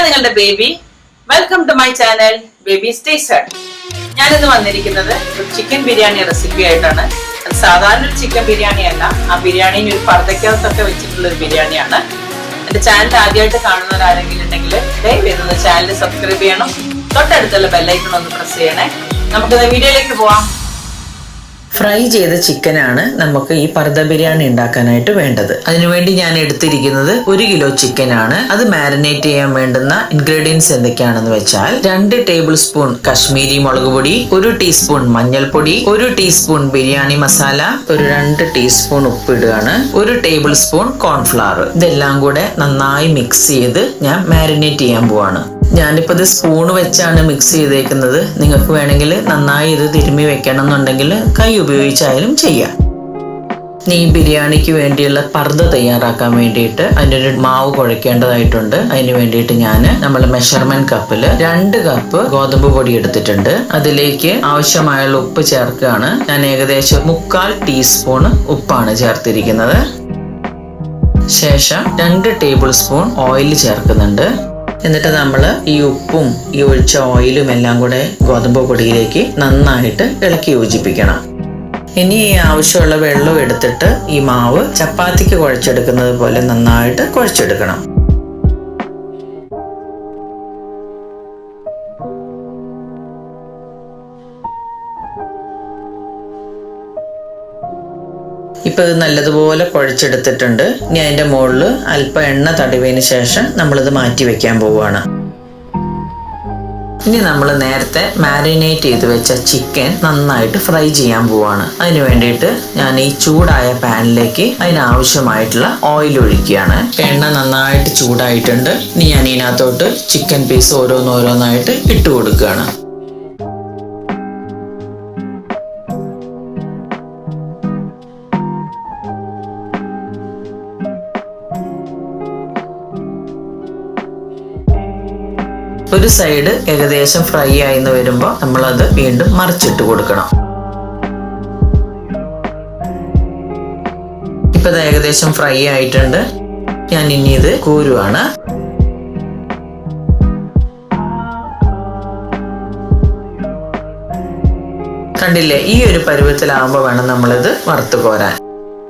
നിങ്ങളുടെ baby, welcome to my channel baby's taste. ഞാനിന്ന് വന്നിരിക്കുന്നത് ഒരു ചിക്കൻ ബിരിയാണി റെസിപ്പി ആയിട്ടാണ്. അത് സാധാരണ ഒരു ചിക്കൻ ബിരിയാണി അല്ല, ആ ബിരിയാണിന് ഒരു പർദക്കകത്തൊക്കെ വെച്ചിട്ടുള്ള ഒരു ബിരിയാണിയാണ്. എന്റെ ചാനൽ ആദ്യമായിട്ട് കാണുന്നവരാരെങ്കിലും ഉണ്ടെങ്കിൽ ദയവേത് ചാനൽ സബ്സ്ക്രൈബ് ചെയ്യണം, തൊട്ടടുത്തുള്ള ബെല്ലൈക്കൺ ഒന്ന് പ്രസ് ചെയ്യണേ. നമുക്കിത് വീഡിയോയിലേക്ക് പോവാം. ഫ്രൈ ചെയ്ത ചിക്കനാണ് നമുക്ക് ഈ പർദ ബിരിയാണി ഉണ്ടാക്കാനായിട്ട് വേണ്ടത്. അതിനുവേണ്ടി ഞാൻ എടുത്തിരിക്കുന്നത് 1 കിലോ ചിക്കനാണ്. അത് മാരിനേറ്റ് ചെയ്യാൻ വേണ്ടുന്ന ഇൻഗ്രീഡിയൻസ് എന്തൊക്കെയാണെന്ന് വെച്ചാൽ 2 ടേബിൾ സ്പൂൺ കശ്മീരി മുളക് പൊടി, 1 ടീസ്പൂൺ മഞ്ഞൾപ്പൊടി, 1 ടീസ്പൂൺ ബിരിയാണി മസാല, ഒരു 2 ടീസ്പൂൺ ഉപ്പ് ഇടുകയാണ്, 1 ടേബിൾ സ്പൂൺ കോൺഫ്ലവർ. ഇതെല്ലാം കൂടെ നന്നായി മിക്സ് ചെയ്ത് ഞാൻ മാരിനേറ്റ് ചെയ്യാൻ പോവാണ്. ഞാനിപ്പോൾ ഇത് സ്പൂൺ വെച്ചാണ് മിക്സ് ചെയ്തേക്കുന്നത്. നിങ്ങൾക്ക് വേണമെങ്കിൽ നന്നായി ഇത് തിരുമ്മി വെക്കണം എന്നുണ്ടെങ്കിൽ കൈ ഉപയോഗിച്ചായാലും ചെയ്യാം. ഈ ബിരിയാണിക്ക് വേണ്ടിയുള്ള പർദ തയ്യാറാക്കാൻ വേണ്ടിയിട്ട് അതിൻ്റെ മാവ് കുഴയ്ക്കേണ്ടതായിട്ടുണ്ട്. അതിന് വേണ്ടിയിട്ട് ഞാൻ നമ്മൾ മെഷർമെന്റ് കപ്പിൽ 2 കപ്പ് ഗോതമ്പ് പൊടി എടുത്തിട്ടുണ്ട്. അതിലേക്ക് ആവശ്യമായുള്ള ഉപ്പ് ചേർക്കുകയാണ്. ഞാൻ ഏകദേശം 1/4 ടീസ്പൂൺ ഉപ്പാണ് ചേർത്തിരിക്കുന്നത്. ശേഷം 2 ടേബിൾ സ്പൂൺ ഓയിൽ ചേർക്കുന്നുണ്ട്. എന്നിട്ട് നമ്മൾ ഈ ഉപ്പും ഈ ഒഴിച്ച ഓയിലും എല്ലാം കൂടെ ഗോതമ്പ് പൊടിയിലേക്ക് നന്നായിട്ട് ഇളക്കി യോജിപ്പിക്കണം. ഇനി ഈ ആവശ്യമുള്ള വെള്ളം എടുത്തിട്ട് ഈ മാവ് ചപ്പാത്തിക്ക് കുഴച്ചെടുക്കുന്നത് പോലെ നന്നായിട്ട് കുഴച്ചെടുക്കണം. ഇപ്പം ഇത് നല്ലതുപോലെ കുഴച്ചെടുത്തിട്ടുണ്ട്. ഇനി അതിൻ്റെ മുകളിൽ അല്പം എണ്ണ തടവിയതിന് ശേഷം നമ്മളിത് മാറ്റി വെക്കാൻ പോവുകയാണ്. ഇനി നമ്മൾ നേരത്തെ മാരിനേറ്റ് ചെയ്ത് വെച്ച ചിക്കൻ നന്നായിട്ട് ഫ്രൈ ചെയ്യാൻ പോവാണ്. അതിന് വേണ്ടിയിട്ട് ഞാൻ ഈ ചൂടായ പാനിലേക്ക് അതിനാവശ്യമായിട്ടുള്ള ഓയിൽ ഒഴിക്കുകയാണ്. എണ്ണ നന്നായിട്ട് ചൂടായിട്ടുണ്ട്. ഇനി ഞാൻ ഇതിനകത്തോട്ട് ചിക്കൻ പീസ് ഓരോന്നോരോന്നായിട്ട് ഇട്ട് കൊടുക്കുകയാണ്. ഒരു സൈഡ് ഏകദേശം ഫ്രൈ ആയിന്ന് വരുമ്പോൾ നമ്മളത് വീണ്ടും മറിച്ചിട്ട് കൊടുക്കണം. ഇപ്പൊ ഇത് ഏകദേശം ഫ്രൈ ആയിട്ടുണ്ട്. ഞാൻ ഇനി ഇത് കോരുവാണ്. കണ്ടില്ലേ, ഈ ഒരു പരുവത്തിലാവുമ്പോൾ വേണം നമ്മളിത് വറുത്ത് കോരാൻ.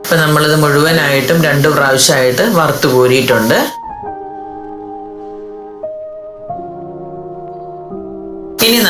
ഇപ്പൊ നമ്മളിത് മുഴുവനായിട്ടും 2 പ്രാവശ്യമായിട്ട് വറുത്ത് കോരിയിട്ടുണ്ട്. ഇനി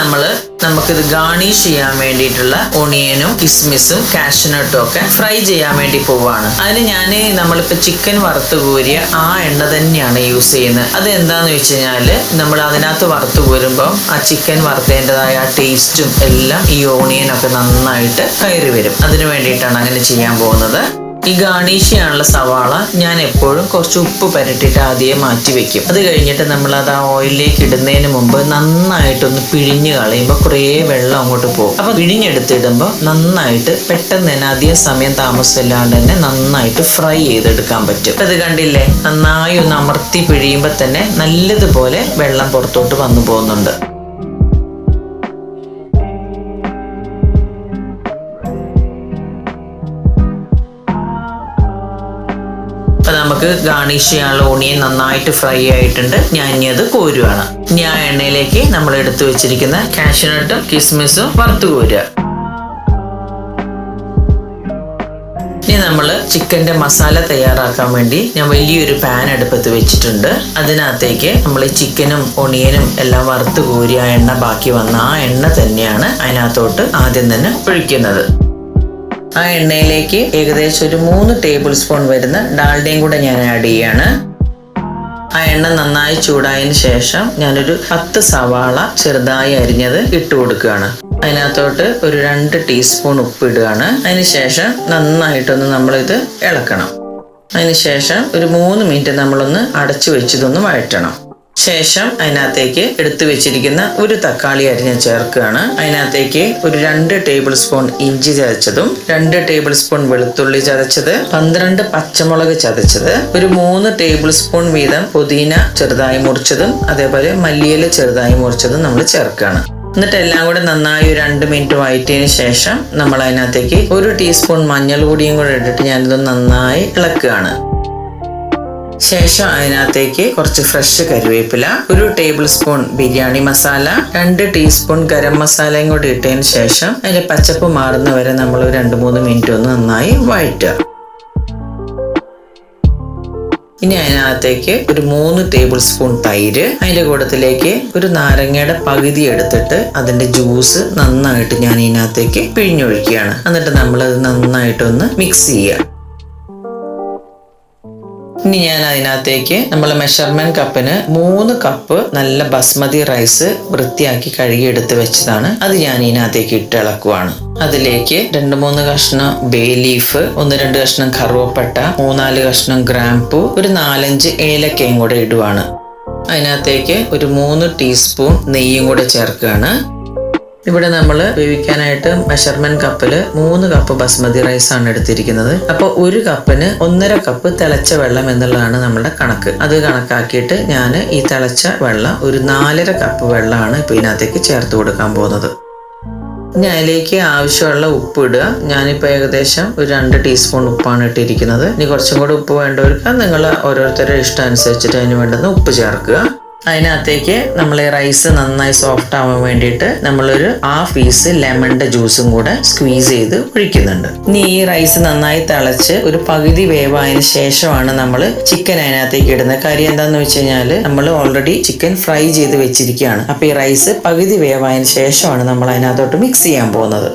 നമുക്കിത് ഗാർണിഷ് ചെയ്യാൻ വേണ്ടിയിട്ടുള്ള ഒണിയനും കിസ്മിസും കാഷ്നട്ടും ഒക്കെ ഫ്രൈ ചെയ്യാൻ വേണ്ടി പോവാണ്. അതിന് ഞാൻ നമ്മളിപ്പോൾ ചിക്കൻ വറുത്ത് കോരിയ ആ എണ്ണ തന്നെയാണ് യൂസ് ചെയ്യുന്നത്. അത് എന്താന്ന് വെച്ച് കഴിഞ്ഞാൽ നമ്മൾ അതിനകത്ത് വറുത്ത് കോരുമ്പോൾ ആ ചിക്കൻ വറുത്തതിൻ്റെതായ ആ ടേസ്റ്റും എല്ലാം ഈ ഓണിയനൊക്കെ നന്നായിട്ട് കയറി വരും. അതിന് വേണ്ടിയിട്ടാണ് അങ്ങനെ ചെയ്യാൻ പോകുന്നത്. ഈ ഗാർണിഷ് ചെയ്യാനുള്ള സവാള ഞാൻ എപ്പോഴും കുറച്ച് ഉപ്പ് പുരട്ടിയിട്ട് ആദ്യം മാറ്റി വെക്കും. അത് കഴിഞ്ഞിട്ട് നമ്മളത് ആ ഓയിലിലേക്ക് ഇടുന്നതിന് മുമ്പ് നന്നായിട്ടൊന്ന് പിഴിഞ്ഞ് കളയുമ്പോൾ കുറേ വെള്ളം അങ്ങോട്ട് പോകും. അപ്പൊ പിഴിഞ്ഞെടുത്തിടുമ്പോൾ നന്നായിട്ട് പെട്ടെന്ന് തന്നെ അധികം സമയം താമസമില്ലാണ്ട് തന്നെ നന്നായിട്ട് ഫ്രൈ ചെയ്തെടുക്കാൻ പറ്റും. അത് കണ്ടില്ലേ, നന്നായി ഒന്ന് അമർത്തി പിഴിയുമ്പോൾ തന്നെ നല്ലതുപോലെ വെള്ളം പുറത്തോട്ട് വന്നു പോകുന്നുണ്ട്. നമുക്ക് ഗാർണിഷ് ചെയ്യാനുള്ള ഓണിയൻ നന്നായിട്ട് ഫ്രൈ ആയിട്ടുണ്ട്. ഞാൻ ഇനി അത് കോരുവാണ്. ഇനി ആ എണ്ണയിലേക്ക് നമ്മൾ എടുത്തു വെച്ചിരിക്കുന്ന കാഷ്നട്ടും കിസ്മിസും വറുത്ത് കോരുക. ഇനി നമ്മൾ ചിക്കൻ്റെ മസാല തയ്യാറാക്കാൻ വേണ്ടി ഞാൻ വലിയൊരു പാൻ അടുപ്പത്ത് വെച്ചിട്ടുണ്ട്. അതിനകത്തേക്ക് നമ്മൾ ചിക്കനും ഒണിയനും എല്ലാം വറുത്ത് കോരിയ എണ്ണ ബാക്കി വന്ന ആ എണ്ണ തന്നെയാണ് അതിനകത്തോട്ട് ആദ്യം തന്നെ ഒഴിക്കുന്നത്. ആ എണ്ണയിലേക്ക് ഏകദേശം ഒരു 3 ടേബിൾ സ്പൂൺ വരുന്ന ഡാൽഡയും കൂടെ ഞാൻ ആഡ് ചെയ്യാണ്. ആ എണ്ണ നന്നായി ചൂടായതിന് ശേഷം ഞാനൊരു 10 സവാള ചെറുതായി അരിഞ്ഞത് ഇട്ട് കൊടുക്കുകയാണ്. അതിനകത്തോട്ട് ഒരു 2 ടീസ്പൂൺ ഉപ്പ് ഇടുകയാണ്. അതിനുശേഷം നന്നായിട്ടൊന്ന് നമ്മളിത് ഇളക്കണം. അതിനുശേഷം ഒരു 3 മിനിറ്റ് നമ്മളൊന്ന് അടച്ചു വെച്ചിതൊന്ന് വഴറ്റണം. ശേഷം അതിനകത്തേക്ക് എടുത്തു വെച്ചിരിക്കുന്ന ഒരു തക്കാളി അരിഞ്ഞ് ചേർക്കുകയാണ്. അതിനകത്തേക്ക് ഒരു 2 ടേബിൾ സ്പൂൺ ഇഞ്ചി ചതച്ചതും 2 ടേബിൾ സ്പൂൺ വെളുത്തുള്ളി ചതച്ചത്, 12 പച്ചമുളക് ചതച്ചത്, ഒരു 3 ടേബിൾ സ്പൂൺ വീതം പുതിന ചെറുതായി മുറിച്ചതും അതേപോലെ മല്ലിയില ചെറുതായി മുറിച്ചതും നമ്മൾ ചേർക്കുകയാണ്. എന്നിട്ട് എല്ലാം കൂടെ നന്നായി ഒരു 2 മിനിറ്റ് വഴറ്റിയതിന് ശേഷം നമ്മൾ അതിനകത്തേക്ക് 1 ടീസ്പൂൺ മഞ്ഞൾ പൊടിയും കൂടെ ഇട്ടിട്ട് ഞാനിത് നന്നായി ഇളക്കുകയാണ്. ശേഷം അതിനകത്തേക്ക് കുറച്ച് ഫ്രഷ് കറിവേപ്പില, 1 table spoon biryani masala, 2 teaspoon garam മസാലയും കൂടി ഇട്ടതിന് ശേഷം അതിന്റെ പച്ചപ്പ് മാറുന്ന വരെ നമ്മൾ 2-3 മിനിറ്റ് ഒന്ന് നന്നായി വഴറ്റുക. ഇനി അതിനകത്തേക്ക് ഒരു 3 ടേബിൾ സ്പൂൺ തൈര്, അതിന്റെ കൂട്ടത്തിലേക്ക് ഒരു നാരങ്ങയുടെ പകുതി എടുത്തിട്ട് അതിന്റെ ജ്യൂസ് നന്നായിട്ട് ഞാൻ ഇതിനകത്തേക്ക് പിഴിഞ്ഞൊഴിക്കുകയാണ്. എന്നിട്ട് നമ്മളത് നന്നായിട്ടൊന്ന് മിക്സ് ചെയ്യുക. ഇനി ഞാൻ അതിനകത്തേക്ക് നമ്മൾ മെഷർമെന്റ് കപ്പിന് 3 കപ്പ് നല്ല ബസ്മതി റൈസ് വൃത്തിയാക്കി കഴുകി എടുത്ത് വെച്ചതാണ്. അത് ഞാൻ ഇതിനകത്തേക്ക് ഇട്ട് ഇളക്കുവാണ്. അതിലേക്ക് 2-3 കഷ്ണം ബേ ലീഫ്, 1-2 കഷ്ണം കറുവപ്പട്ട, 3-4 കഷ്ണം ഗ്രാമ്പൂ, ഒരു 4-5 ഏലക്കയും കൂടെ ഇടുവാണ്. അതിനകത്തേക്ക് ഒരു 3 ടീസ്പൂൺ നെയ്യും കൂടെ ചേർക്കുകയാണ്. ഇവിടെ നമ്മൾ വേവിക്കാനായിട്ട് മെഷർമെന്റ് കപ്പിൽ 3 കപ്പ് ബസ്മതി റൈസ് ആണ് എടുത്തിരിക്കുന്നത്. അപ്പോൾ 1 കപ്പിന് 1.5 കപ്പ് തിളച്ച വെള്ളം എന്നുള്ളതാണ് നമ്മുടെ കണക്ക്. അത് കണക്കാക്കിയിട്ട് ഞാൻ ഈ തിളച്ച വെള്ളം ഒരു 4.5 കപ്പ് വെള്ളമാണ് ഇപ്പോൾ ഇതിനകത്തേക്ക് ചേർത്ത് കൊടുക്കാൻ പോകുന്നത്. ഇനി അതിലേക്ക് ആവശ്യമുള്ള ഉപ്പ് ഇടുക. ഞാനിപ്പോൾ ഏകദേശം ഒരു 2 ടീസ്പൂൺ ഉപ്പാണ് ഇട്ടിരിക്കുന്നത്. ഇനി കുറച്ചും കൂടെ ഉപ്പ് വേണ്ടവർക്ക് നിങ്ങൾ ഓരോരുത്തരുടെ ഇഷ്ടം അനുസരിച്ചിട്ട് അതിന് വേണ്ടുന്ന ഉപ്പ് ചേർക്കുക. അതിനകത്തേക്ക് നമ്മൾ ഈ റൈസ് നന്നായി സോഫ്റ്റ് ആവാൻ വേണ്ടിയിട്ട് നമ്മളൊരു 1/2 പീസ് ലെമണിന്റെ ജ്യൂസും കൂടെ സ്ക്വീസ് ചെയ്ത് ഒഴിക്കുന്നുണ്ട്. ഇനി ഈ റൈസ് നന്നായി തിളച്ച് ഒരു പകുതി വേവായതിനു ശേഷമാണ് നമ്മൾ ചിക്കൻ അതിനകത്തേക്ക് ഇടുന്നത്. കാര്യം എന്താന്ന് വെച്ച് കഴിഞ്ഞാൽ നമ്മൾ ഓൾറെഡി ചിക്കൻ ഫ്രൈ ചെയ്ത് വെച്ചിരിക്കുകയാണ്. അപ്പൊ ഈ റൈസ് പകുതി വേവായതിനു ശേഷമാണ് നമ്മൾ അതിനകത്തോട്ട് മിക്സ് ചെയ്യാൻ പോകുന്നത്.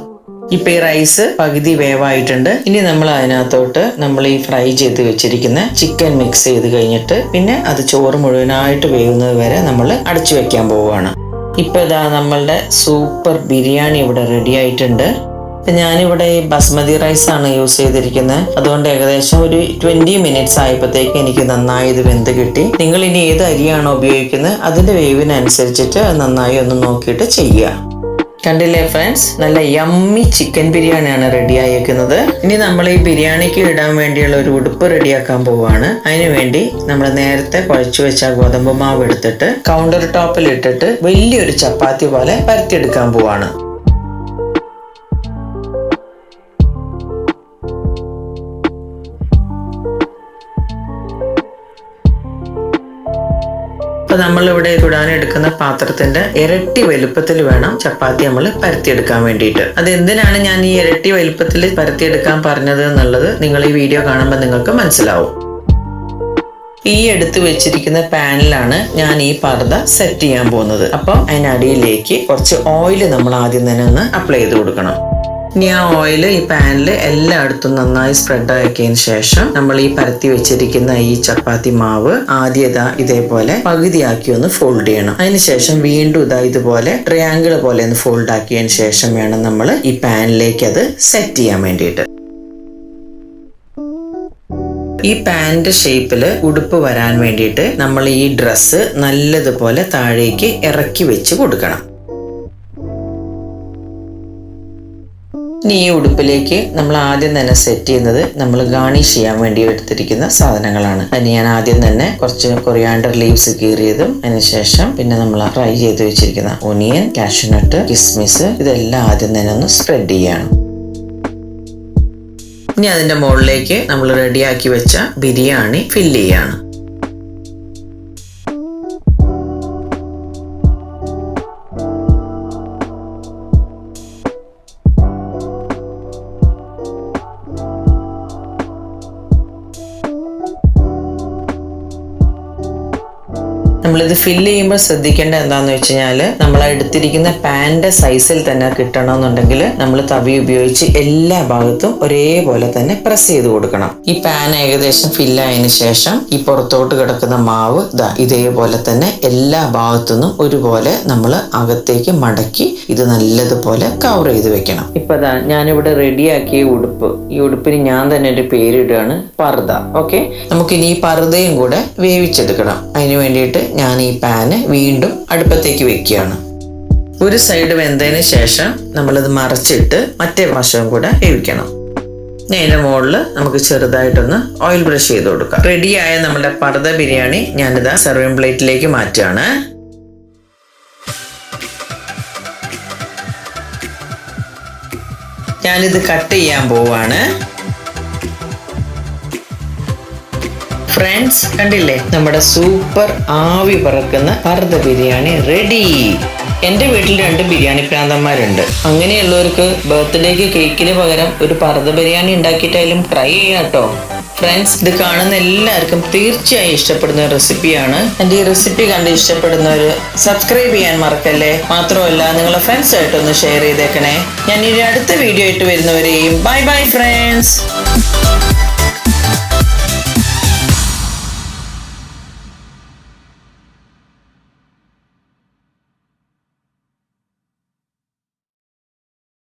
ഇപ്പൊ ഈ റൈസ് പകുതി വേവായിട്ടുണ്ട്. ഇനി നമ്മൾ അതിനകത്തോട്ട് നമ്മൾ ഈ ഫ്രൈ ചെയ്ത് വെച്ചിരിക്കുന്ന ചിക്കൻ മിക്സ് ചെയ്ത് കഴിഞ്ഞിട്ട് പിന്നെ അത് ചോറ് മുഴുവനായിട്ട് വേവുന്നത് വരെ നമ്മൾ അടച്ചു വെക്കാൻ പോവുകയാണ്. ഇപ്പൊ ഇതാ നമ്മളുടെ സൂപ്പർ ബിരിയാണി ഇവിടെ റെഡി ആയിട്ടുണ്ട്. ഞാനിവിടെ ഈ ബസ്മതി റൈസ് ആണ് യൂസ് ചെയ്തിരിക്കുന്നത്. അതുകൊണ്ട് ഏകദേശം ഒരു 20 മിനിറ്റ്സ് ആയപ്പോഴത്തേക്ക് എനിക്ക് നന്നായി ഇത് വെന്ത് കിട്ടി. നിങ്ങൾ ഇനി ഏത് അരിയാണോ ഉപയോഗിക്കുന്നത് അതിന്റെ വേവിനനുസരിച്ചിട്ട് നന്നായി ഒന്ന് നോക്കിയിട്ട് ചെയ്യുക. കണ്ടില്ലേ ഫ്രണ്ട്സ്, നല്ല യമ്മി ചിക്കൻ ബിരിയാണിയാണ് റെഡി ആയിരിക്കുന്നത്. ഇനി നമ്മൾ ഈ ബിരിയാണിക്ക് ഇടാൻ വേണ്ടിയുള്ള ഒരു ഉടുപ്പ് റെഡിയാക്കാൻ പോവുകയാണ്. അതിനു വേണ്ടി നമ്മൾ നേരത്തെ കുഴച്ചു വെച്ച ഗോതമ്പ് മാവ് എടുത്തിട്ട് കൗണ്ടർ ടോപ്പിൽ ഇട്ടിട്ട് വലിയൊരു ചപ്പാത്തി പോലെ പരത്തിയെടുക്കാൻ പോവാണ്. നമ്മളിവിടെ ചുടാൻ എടുക്കുന്ന പാത്രത്തിന്റെ ഇരട്ടി വലുപ്പത്തിൽ വേണം ചപ്പാത്തി നമ്മൾ പരത്തിയെടുക്കാൻ വേണ്ടിയിട്ട്. അത് എന്തിനാണ് ഞാൻ ഈ ഇരട്ടി വലുപ്പത്തിൽ പരത്തിയെടുക്കാൻ പറഞ്ഞത് എന്നുള്ളത് നിങ്ങൾ ഈ വീഡിയോ കാണുമ്പോൾ നിങ്ങൾക്ക് മനസ്സിലാവും. ഈ എടുത്ത് വെച്ചിരിക്കുന്ന പാനിലാണ് ഞാൻ ഈ പർദ സെറ്റ് ചെയ്യാൻ പോകുന്നത്. അപ്പോൾ അതിനടിയിലേക്ക് കുറച്ച് ഓയിൽ നമ്മൾ ആദ്യം തന്നെ ഒന്ന് അപ്ലൈ ചെയ്ത് കൊടുക്കണം. ഇനി ആ ഓയിൽ ഈ പാനിൽ എല്ലായിടത്തും നന്നായി സ്പ്രെഡ് ആക്കിയതിന് ശേഷം നമ്മൾ ഈ പരത്തി വെച്ചിരിക്കുന്ന ഈ ചപ്പാത്തി മാവ് ആദ്യം ഇതേപോലെ പകുതിയാക്കി ഒന്ന് ഫോൾഡ് ചെയ്യണം. അതിനുശേഷം വീണ്ടും ഇതുപോലെ ട്രയാങ്കിൾ പോലെ ഒന്ന് ഫോൾഡ് ആക്കിയതിന് ശേഷം വേണം നമ്മൾ ഈ പാനിലേക്ക് അത് സെറ്റ് ചെയ്യാൻ വേണ്ടിയിട്ട്. ഈ പാനിന്റെ ഷേപ്പിൽ ഉടുപ്പ് വരാൻ വേണ്ടിയിട്ട് നമ്മൾ ഈ ഡ്രസ്സ് നല്ലതുപോലെ താഴേക്ക് ഇറക്കി വെച്ച് കൊടുക്കണം. ഇനി ഈ ഉടുപ്പിലേക്ക് നമ്മൾ ആദ്യം തന്നെ സെറ്റ് ചെയ്യുന്നത് നമ്മൾ ഗാർണിഷ് ചെയ്യാൻ വേണ്ടി എടുത്തിരിക്കുന്ന സാധനങ്ങളാണ്. അതിന് ഞാൻ ആദ്യം തന്നെ കുറച്ച് കൊറിയാണ്ടർ ലീവ്സ് കീറിയതും അതിനുശേഷം പിന്നെ നമ്മൾ ഫ്രൈ ചെയ്ത് വെച്ചിരിക്കുന്ന ഒനിയൻ, കാഷ്യൂനട്ട്, കിസ്മിസ് ഇതെല്ലാം ആദ്യം തന്നെ ഒന്ന് സ്പ്രെഡ് ചെയ്യണം. ഇനി അതിന്റെ മുകളിലേക്ക് നമ്മൾ റെഡിയാക്കി വെച്ച ബിരിയാണി ഫില്ല് ചെയ്യാണ്. നമ്മളിത് ഫില്ല് ചെയ്യുമ്പോൾ ശ്രദ്ധിക്കേണ്ട എന്താണെന്ന് വെച്ച് കഴിഞ്ഞാൽ നമ്മൾ എടുത്തിരിക്കുന്ന പാനിന്റെ സൈസിൽ തന്നെ കിട്ടണമെന്നുണ്ടെങ്കിൽ നമ്മൾ തവി ഉപയോഗിച്ച് എല്ലാ ഭാഗത്തും ഒരേപോലെ തന്നെ പ്രസ് ചെയ്ത് കൊടുക്കണം. ഈ പാൻ ഏകദേശം ഫില്ലായതിനു ശേഷം ഈ പുറത്തോട്ട് കിടക്കുന്ന മാവ് ഇതേപോലെ തന്നെ എല്ലാ ഭാഗത്തുനിന്നും ഒരുപോലെ നമ്മൾ അകത്തേക്ക് മടക്കി ഇത് നല്ലതുപോലെ കവർ ചെയ്ത് വെക്കണം. ഇപ്പൊ ഞാനിവിടെ റെഡിയാക്കിയ ഉടുപ്പ്, ഈ ഉടുപ്പിന് ഞാൻ തന്നെ ഒരു പേരിടുകയാണ്, പർദ. ഓക്കെ, നമുക്കിനി ഈ പർദയും കൂടെ വേവിച്ചെടുക്കണം. അതിന് വേണ്ടിയിട്ട് ഞാൻ ഈ പാന് വീണ്ടും അടുപ്പത്തേക്ക് വെക്കുകയാണ്. ഒരു സൈഡ് വെന്തതിന് ശേഷം നമ്മളിത് മറച്ചിട്ട് മറ്റേ വശവും കൂടെ വേവിക്കണം. ഇതിന്റെ മുകളിൽ നമുക്ക് ചെറുതായിട്ടൊന്ന് ഓയിൽ ബ്രഷ് ചെയ്ത് കൊടുക്കാം. റെഡിയായ നമ്മുടെ പർദ ബിരിയാണി ഞാനിതാ സെർവിങ് പ്ലേറ്റിലേക്ക് മാറ്റുകയാണ്. ഞാനിത് കട്ട് ചെയ്യാൻ പോവാണ്. ഫ്രണ്ട്സ്, കണ്ടില്ലേ, നമ്മുടെ സൂപ്പർ ആവി പറക്കുന്ന പർദ ബിരിയാണി റെഡി. എൻ്റെ വീട്ടിൽ 2 ബിരിയാണി പ്രാന്തന്മാരുണ്ട്. അങ്ങനെയുള്ളവർക്ക് ബർത്ത്ഡേക്ക് കേക്കിന് പകരം ഒരു പർദ ബിരിയാണി ഉണ്ടാക്കിയിട്ടായാലും ട്രൈ ചെയ്യാം കേട്ടോ. ഫ്രണ്ട്സ്, ഇത് കാണുന്ന എല്ലാവർക്കും തീർച്ചയായും ഇഷ്ടപ്പെടുന്ന റെസിപ്പിയാണ്. എൻ്റെ ഈ റെസിപ്പി കണ്ട് ഇഷ്ടപ്പെടുന്നവർ സബ്സ്ക്രൈബ് ചെയ്യാൻ മറക്കല്ലേ. മാത്രമല്ല നിങ്ങളെ ഫ്രണ്ട്സായിട്ടൊന്ന് ഷെയർ ചെയ്തേക്കണേ. ഞാൻ ഇനി അടുത്ത വീഡിയോ ആയിട്ട് വരുന്നവരെയും ബൈ ബൈ ഫ്രണ്ട്സ്.